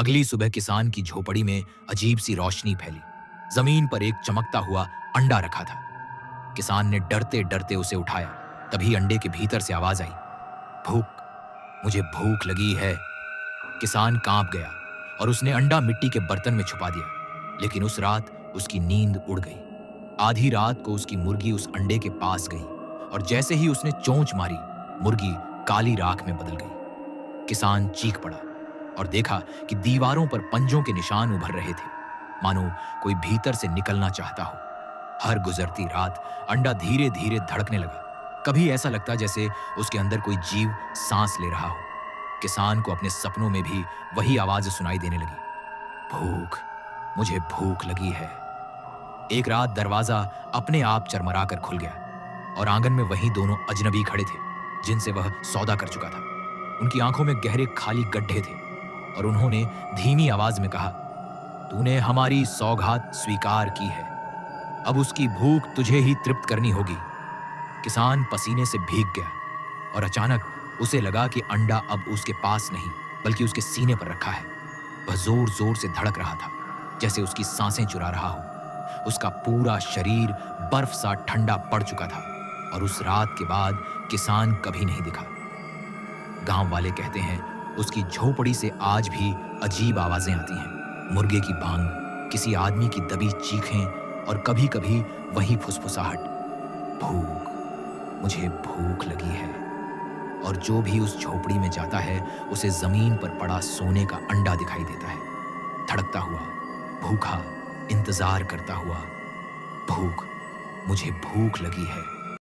अगली सुबह किसान की झोपड़ी में अजीब सी रोशनी फैली। जमीन पर एक चमकता हुआ अंडा रखा था। किसान ने डरते डरते उसे उठाया। तभी अंडे के भीतर से आवाज आई, भूख, मुझे भूख लगी है। किसान कांप गया और उसने अंडा मिट्टी के बर्तन में छुपा दिया। लेकिन उस रात उसकी नींद उड़ गई। आधी रात को उसकी मुर्गी उस अंडे के पास गई और जैसे ही उसने चोंच मारी, मुर्गी काली राख में बदल गई। किसान चीख पड़ा और देखा कि दीवारों पर पंजों के निशान उभर रहे थे, मानो कोई भीतर से निकलना चाहता हो। हर गुजरती रात अंडा धीरे धीरे धड़कने लगा। कभी ऐसा लगता जैसे उसके अंदर कोई जीव सांस ले रहा हो। किसान को अपने सपनों में भी वही आवाज सुनाई देने लगी, भूख, मुझे भूख लगी है। एक रात दरवाजा अपने आप चरमराकर खुल गया और आंगन में वही दोनों अजनबी खड़े थे जिनसे वह सौदा कर चुका था। उनकी आंखों में गहरे खाली गड्ढे थे और उन्होंने धीमी आवाज में कहा, तूने हमारी सौगात स्वीकार की है, अब उसकी भूख तुझे ही तृप्त करनी होगी। किसान पसीने से भीग गया और अचानक उसे लगा कि अंडा अब उसके पास नहीं बल्कि उसके सीने पर रखा है। वह जोर जोर से धड़क रहा था, जैसे उसकी सांसें चुरा रहा हो। उसका पूरा शरीर बर्फ सा ठंडा पड़ चुका था और उस रात के बाद किसान कभी नहीं दिखा। गांव वाले कहते हैं उसकी झोपड़ी से आज भी अजीब आवाजें आती हैं, मुर्गे की बांग, किसी आदमी की दबी चीखें और कभी कभी वही फुसफुसाहट, भूख, मुझे भूख लगी है। और जो भी उस झोपड़ी में जाता है उसे जमीन पर पड़ा सोने का अंडा दिखाई देता है, धड़कता हुआ, भूखा, इंतजार करता हुआ, भूख, मुझे भूख लगी है।